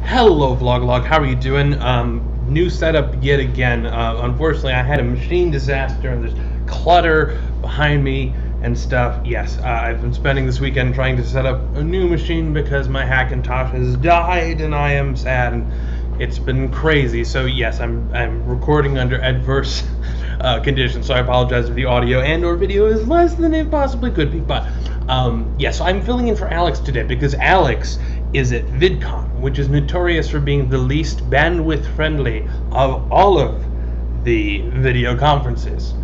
Hello Vlogalogue, how are you doing? New setup yet again. Unfortunately, I had a machine disaster and there's clutter behind me and stuff. Yes, I've been spending this weekend trying to set up a new machine because my Hackintosh has died and I am sad and it's been crazy. So yes, I'm recording under adverse conditions, so I apologize if the audio and or video is less than it possibly could be. But yeah, so I'm filling in for Alex today because Alex is at VidCon, which is notorious for being the least bandwidth friendly of all of the video conferences,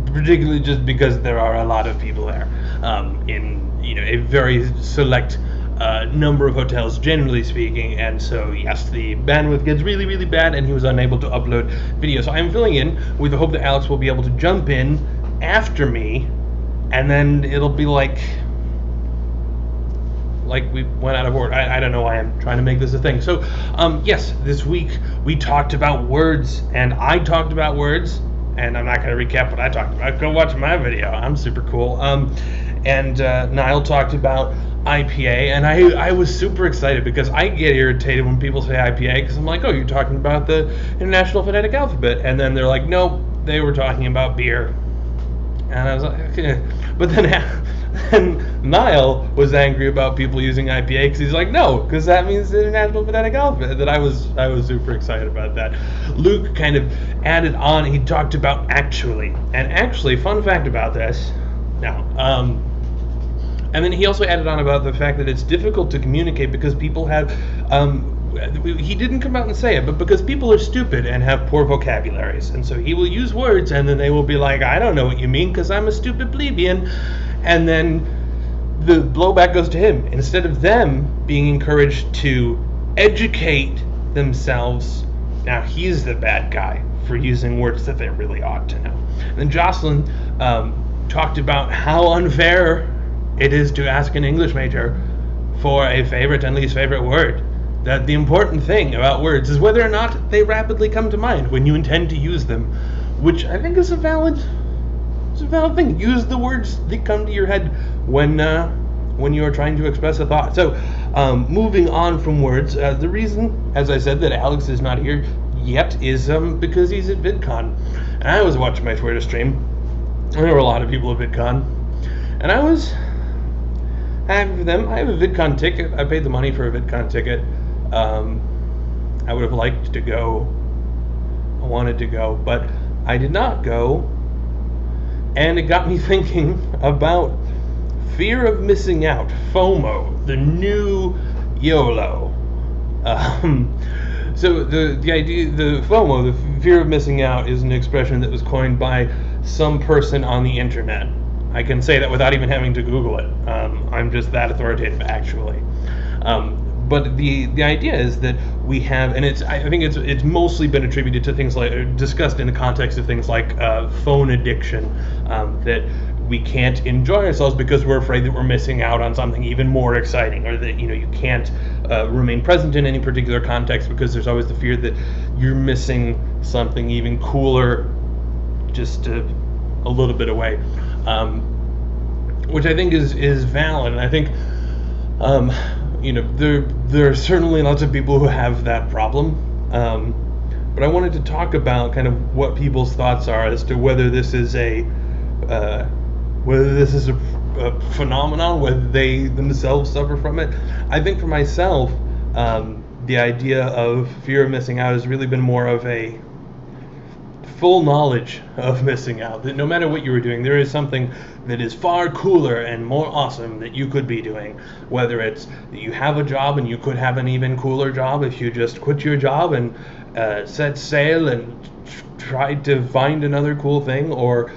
particularly just because there are a lot of people there in a very select number of hotels, generally speaking, and so yes, the bandwidth gets really, really bad, and he was unable to upload video. So I'm filling in with the hope that Alex will be able to jump in after me, and then it'll be like we went out of order. I don't know why I'm trying to make this a thing. So yes, this week we talked about words, and I talked about words, and I'm not going to recap what I talked about. Go watch my video. I'm super cool. And Niall talked about IPA, and I was super excited because I get irritated when people say IPA because I'm like, oh, you're talking about the International Phonetic Alphabet, and then they're like, no, they were talking about beer. And I was like, okay. But then and Niall was angry about people using IPA because he's like, no, because that means the International Phonetic Alphabet. That I was super excited about that. Luke kind of added on. He talked about actually, and actually, fun fact about this. Now, and then he also added on about the fact that it's difficult to communicate because people have. He didn't come out and say it, but because people are stupid and have poor vocabularies, and so he will use words, and then they will be like, I don't know what you mean because I'm a stupid plebeian, and then the blowback goes to him instead of them being encouraged to educate themselves. Now he's the bad guy for using words that they really ought to know. And then Jocelyn talked about how unfair it is to ask an English major for a favorite and least favorite word. That the important thing about words is whether or not they rapidly come to mind when you intend to use them, which I think is a valid thing. Use the words that come to your head when you are trying to express a thought. So, moving on from words, the reason, as I said, that Alex is not here yet is because he's at VidCon, and I was watching my Twitter stream, and there were a lot of people at VidCon, and I was happy for them. I have a VidCon ticket. I paid the money for a VidCon ticket. I would have liked to go. I wanted to go, but I did not go, and it got me thinking about fear of missing out, FOMO, the new YOLO. So the idea, the FOMO, the fear of missing out, is an expression that was coined by some person on the internet. I can say that without even having to Google it. I'm just that authoritative, actually. But the idea is that we have, and I think it's mostly been attributed to things like, discussed in the context of things like phone addiction, that we can't enjoy ourselves because we're afraid that we're missing out on something even more exciting, or that you can't remain present in any particular context because there's always the fear that you're missing something even cooler just a little bit away, which I think is valid, and I think there are certainly lots of people who have that problem, but I wanted to talk about kind of what people's thoughts are as to whether this is a phenomenon, whether they themselves suffer from it. I think for myself, the idea of fear of missing out has really been more of a full knowledge of missing out, that no matter what you were doing, there is something that is far cooler and more awesome that you could be doing, whether it's that you have a job and you could have an even cooler job if you just quit your job and set sail and tried to find another cool thing, or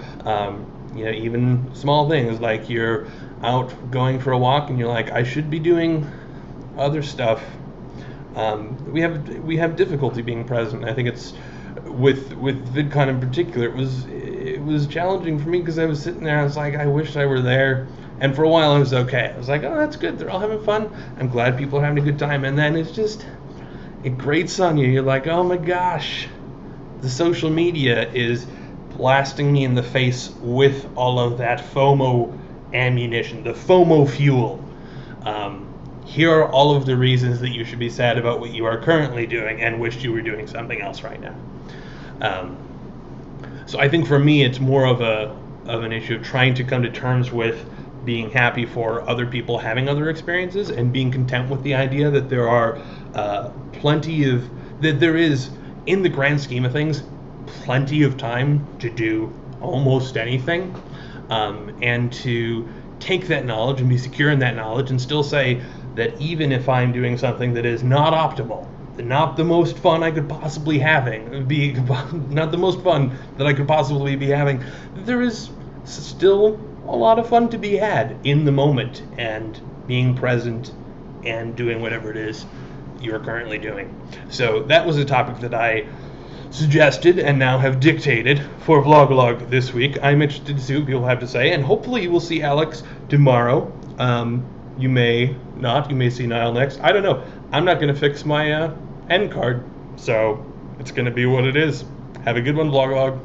even small things like you're out going for a walk and you're like, I should be doing other stuff. We have difficulty being present. I think it's with VidCon in particular, it was challenging for me because I was sitting there, I was like, I wish I were there, and for a while I was okay. I was like, oh, that's good, they're all having fun, I'm glad people are having a good time, and then it grates on you. You're like, oh my gosh, the social media is blasting me in the face with all of that FOMO ammunition, the FOMO fuel. here are all of the reasons that you should be sad about what you are currently doing and wished you were doing something else right now. So I think for me, it's more of an issue of trying to come to terms with being happy for other people having other experiences and being content with the idea that there are that there is, in the grand scheme of things, plenty of time to do almost anything, and to take that knowledge and be secure in that knowledge and still say that even if I'm doing something that is not optimal, not the most fun I could possibly not the most fun that I could possibly be having, there is still a lot of fun to be had in the moment and being present and doing whatever it is you're currently doing. So that was a topic that I suggested and now have dictated for Vlogalogue this week. I'm interested to see what people have to say, and hopefully you will see Alex tomorrow. You may not. You may see Niall next. I don't know. I'm not going to fix my end card, so it's going to be what it is. Have a good one, Vlogalogue.